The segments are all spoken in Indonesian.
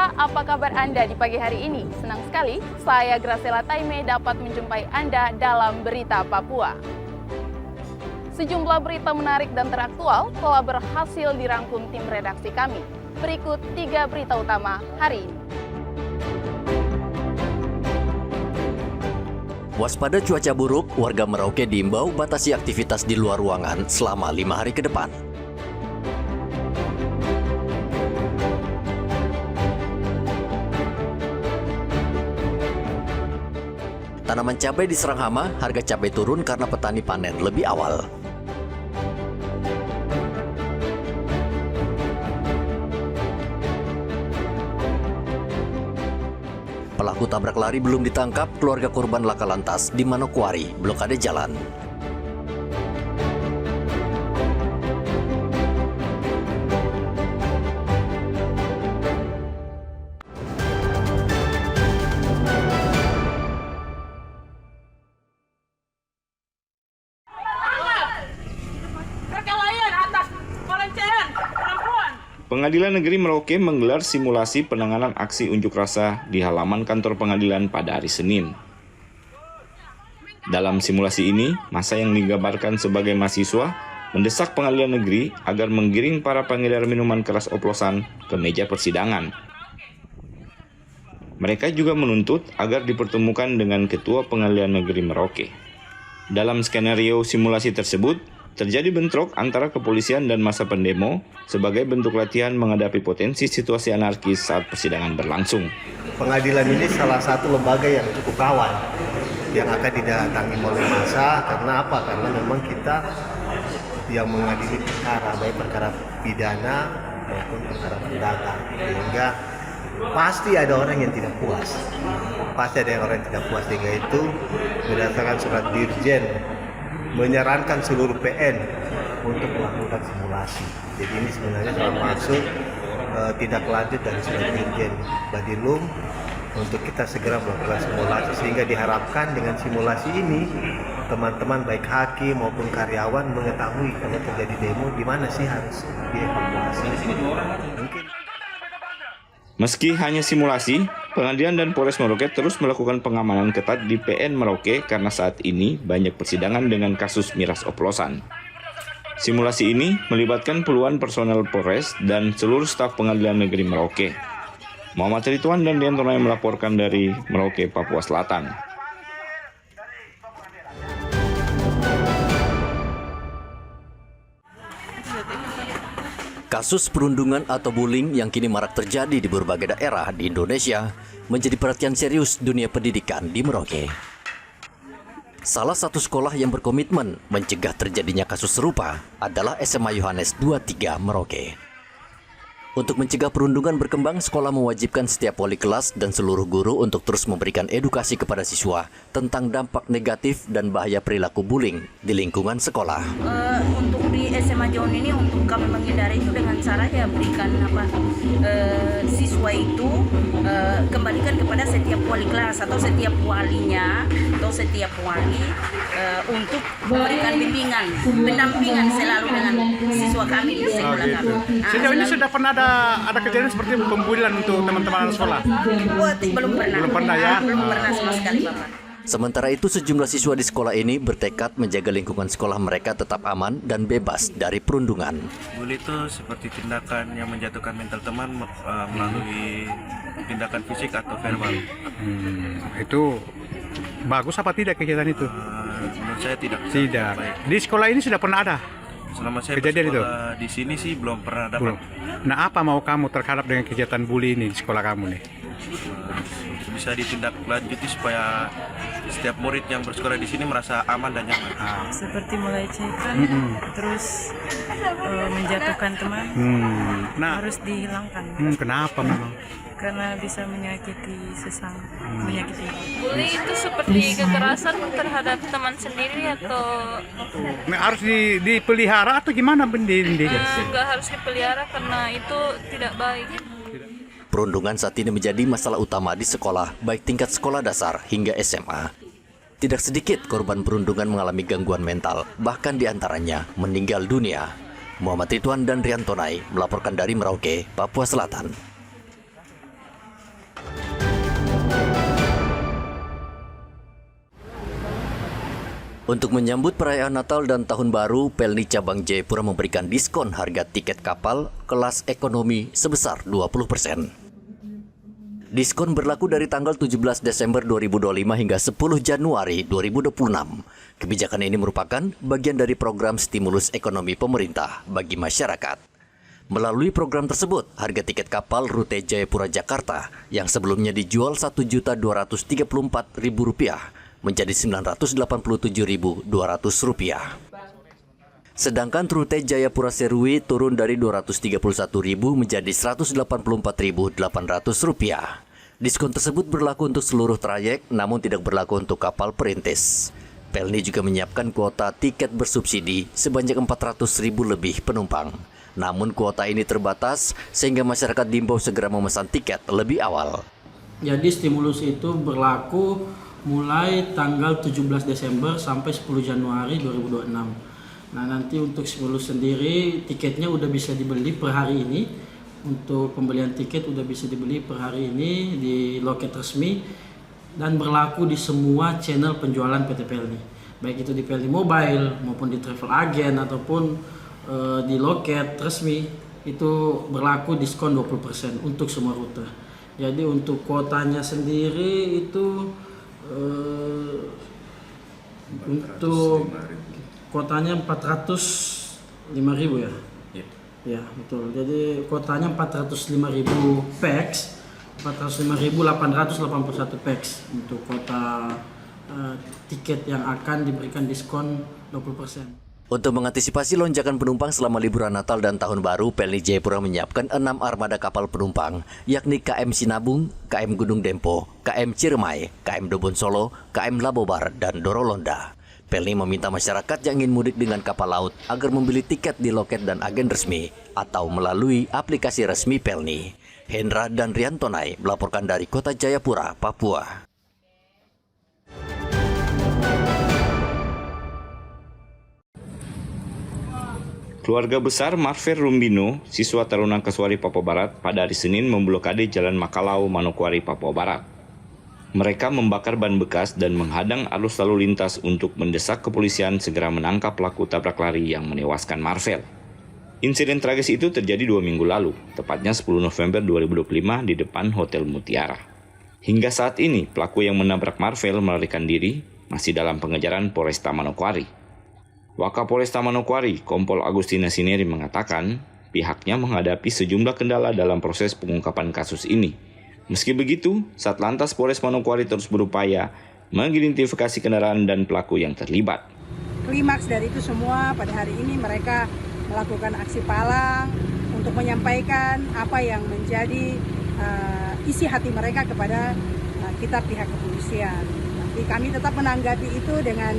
pemirsa, apa kabar Anda di pagi hari ini? Senang sekali, saya Graciela Taime dapat menjumpai Anda dalam Berita Papua. Sejumlah berita menarik dan teraktual telah berhasil dirangkum tim redaksi kami. Berikut 3 berita utama hari ini. Waspada cuaca buruk, warga Merauke diimbau batasi aktivitas di luar ruangan selama 5 hari ke depan. Tanaman cabai diserang hama, harga cabai turun karena petani panen lebih awal. Pelaku tabrak lari belum ditangkap, keluarga korban laka lantas di Manokwari, blokade jalan. Pengadilan Negeri Merauke menggelar simulasi penanganan aksi unjuk rasa di halaman kantor pengadilan pada hari Senin. Dalam simulasi ini, massa yang digambarkan sebagai mahasiswa mendesak pengadilan negeri agar menggiring para pengedar minuman keras oplosan ke meja persidangan. Mereka juga menuntut agar dipertemukan dengan Ketua Pengadilan Negeri Merauke. Dalam skenario simulasi tersebut, terjadi bentrok antara kepolisian dan massa pendemo sebagai bentuk latihan menghadapi potensi situasi anarkis saat persidangan berlangsung. Pengadilan ini salah satu lembaga yang cukup rawan yang akan didatangi oleh massa. Karena apa? Karena memang kita yang mengadili perkara, baik perkara pidana maupun perkara perdata. Sehingga pasti ada orang yang tidak puas. Sehingga itu berdasarkan surat Dirjen menyarankan seluruh PN untuk melakukan simulasi. Jadi ini sebenarnya termasuk tindak lanjut dari surat Dirjen Badilum untuk kita segera melakukan simulasi, sehingga diharapkan dengan simulasi ini teman-teman baik hakim maupun karyawan mengetahui kalau terjadi demo di mana sih harus dievakuasi. Mungkin. Meski hanya simulasi, pengadilan dan Polres Merauke terus melakukan pengamanan ketat di PN Merauke karena saat ini banyak persidangan dengan kasus miras oplosan. Simulasi ini melibatkan puluhan personel Polres dan seluruh staf Pengadilan Negeri Merauke. Muhammad Ridwan dan Rianto yang melaporkan dari Merauke, Papua Selatan. Kasus perundungan atau bullying yang kini marak terjadi di berbagai daerah di Indonesia menjadi perhatian serius dunia pendidikan di Merauke. Salah satu sekolah yang berkomitmen mencegah terjadinya kasus serupa adalah SMA Yohanes 23 Merauke. Untuk mencegah perundungan berkembang, sekolah mewajibkan setiap wali kelas dan seluruh guru untuk terus memberikan edukasi kepada siswa tentang dampak negatif dan bahaya perilaku bullying di lingkungan sekolah. Untuk di SMA John ini, untuk kami menghindari itu dengan cara ya berikan siswa itu kembalikan kepada setiap wali kelas atau setiap walinya atau setiap wali untuk memberikan bimbingan, pendampingan selalu dengan siswa kami di sekolah kami. Sejauh ini sudah pernah ada kejadian seperti pembulian untuk teman-teman sekolah? Belum pernah. Belum pernah ya? Belum pernah sama sekali, Bapak. Sementara itu, sejumlah siswa di sekolah ini bertekad menjaga lingkungan sekolah mereka tetap aman dan bebas dari perundungan. Bully itu seperti tindakan yang menjatuhkan mental teman melalui tindakan fisik atau verbal. Itu bagus apa tidak kegiatan itu? Menurut saya tidak. Tidak. Di sekolah ini sudah pernah ada? Selama saya kejadian bersekolah di sini sih belum pernah dapat. Belum. Nah, apa mau kamu terhadap dengan kegiatan bully ini di sekolah kamu nih? Bisa ditindaklanjuti supaya setiap murid yang bersekolah di sini merasa aman dan nyaman. Seperti melecehkan, terus menjatuhkan teman, harus dihilangkan. Kenapa memang? Karena bisa menyakiti sesama, menyakiti. Bully itu seperti kekerasan terhadap teman sendiri atau Harus dipelihara atau gimana bendiri? nggak harus dipelihara karena itu tidak baik. Perundungan saat ini menjadi masalah utama di sekolah, baik tingkat sekolah dasar hingga SMA. Tidak sedikit korban perundungan mengalami gangguan mental, bahkan diantaranya meninggal dunia. Muhammad Ridwan dan Rianto melaporkan dari Merauke, Papua Selatan. Untuk menyambut perayaan Natal dan Tahun Baru, Pelni Cabang Jayapura memberikan diskon harga tiket kapal kelas ekonomi sebesar 20%. Diskon berlaku dari tanggal 17 Desember 2025 hingga 10 Januari 2026. Kebijakan ini merupakan bagian dari program stimulus ekonomi pemerintah bagi masyarakat. Melalui program tersebut, harga tiket kapal rute Jayapura-Jakarta yang sebelumnya dijual Rp1.234.000 menjadi Rp987.200. Sedangkan rute Jayapura-Serui turun dari Rp231.000 menjadi Rp184.800. Diskon tersebut berlaku untuk seluruh trayek, namun tidak berlaku untuk kapal perintis. Pelni juga menyiapkan kuota tiket bersubsidi sebanyak 400.000 lebih penumpang. Namun kuota ini terbatas sehingga masyarakat diimbau segera memesan tiket lebih awal. Jadi stimulus itu berlaku mulai tanggal 17 Desember sampai 10 Januari 2026. Nah, nanti untuk stimulus sendiri tiketnya udah bisa dibeli per hari ini. Untuk pembelian tiket udah bisa dibeli per hari ini di loket resmi dan berlaku di semua channel penjualan PT Pelni. Baik itu di Pelni Mobile maupun di travel agent ataupun di loket resmi itu berlaku diskon 20% untuk semua rute. Jadi untuk kuotanya sendiri itu untuk kuotanya 405.000 ya. Ya, betul. Jadi kuotanya 405.000 pax, 405.881 pax untuk kuota tiket yang akan diberikan diskon 20%. Untuk mengantisipasi lonjakan penumpang selama liburan Natal dan Tahun Baru, Pelni Jayapura menyiapkan 6 armada kapal penumpang, yakni KM Sinabung, KM Gunung Dempo, KM Ciremai, KM Dobon Solo, KM Labobar, dan Dorolonda. Pelni meminta masyarakat yang ingin mudik dengan kapal laut agar membeli tiket di loket dan agen resmi atau melalui aplikasi resmi Pelni. Hendra dan Riantonai melaporkan dari Kota Jayapura, Papua. Keluarga besar Marvel Rumbino, siswa Taruna Kasuari Papua Barat, pada hari Senin memblokade Jalan Makalau, Manokwari, Papua Barat. Mereka membakar ban bekas dan menghadang arus lalu lintas untuk mendesak kepolisian segera menangkap pelaku tabrak lari yang menewaskan Marvel. Insiden tragis itu terjadi 2 minggu lalu, tepatnya 10 November 2025 di depan Hotel Mutiara. Hingga saat ini, pelaku yang menabrak Marvel melarikan diri masih dalam pengejaran Polresta Manokwari. Wakapolresta Manokwari, Kompol Agustina Sineri mengatakan pihaknya menghadapi sejumlah kendala dalam proses pengungkapan kasus ini. Meski begitu, Satlantas Polres Manokwari terus berupaya mengidentifikasi kendaraan dan pelaku yang terlibat. Klimaks dari itu semua pada hari ini mereka melakukan aksi palang untuk menyampaikan apa yang menjadi isi hati mereka kepada kita pihak kepolisian. Tapi kami tetap menanggapi itu dengan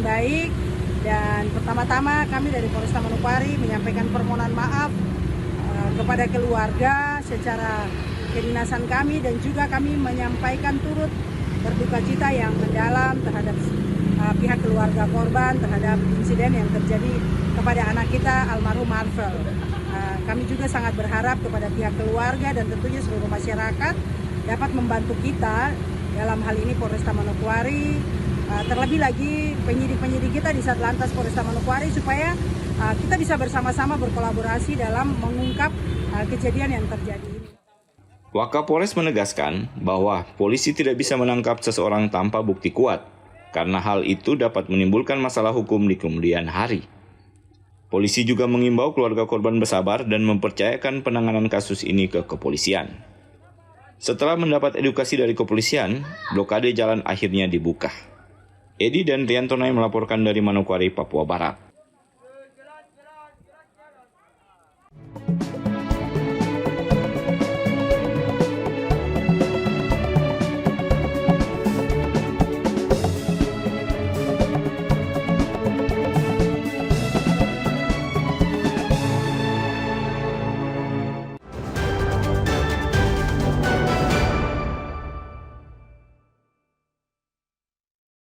baik. Dan pertama-tama kami dari Polresta Manokwari menyampaikan permohonan maaf kepada keluarga secara kedinasan kami dan juga kami menyampaikan turut berduka cita yang mendalam terhadap pihak keluarga korban terhadap insiden yang terjadi kepada anak kita almarhum Marvel. Kami juga sangat berharap kepada pihak keluarga dan tentunya seluruh masyarakat dapat membantu kita dalam hal ini Polresta Manokwari. Terlebih lagi penyidik-penyidik kita di Satlantas Polresta Manokwari supaya kita bisa bersama-sama berkolaborasi dalam mengungkap kejadian yang terjadi ini. Wakapolres menegaskan bahwa polisi tidak bisa menangkap seseorang tanpa bukti kuat, karena hal itu dapat menimbulkan masalah hukum di kemudian hari. Polisi juga mengimbau keluarga korban bersabar dan mempercayakan penanganan kasus ini ke kepolisian. Setelah mendapat edukasi dari kepolisian, blokade jalan akhirnya dibuka. Edi dan Riantonai melaporkan dari Manokwari, Papua Barat.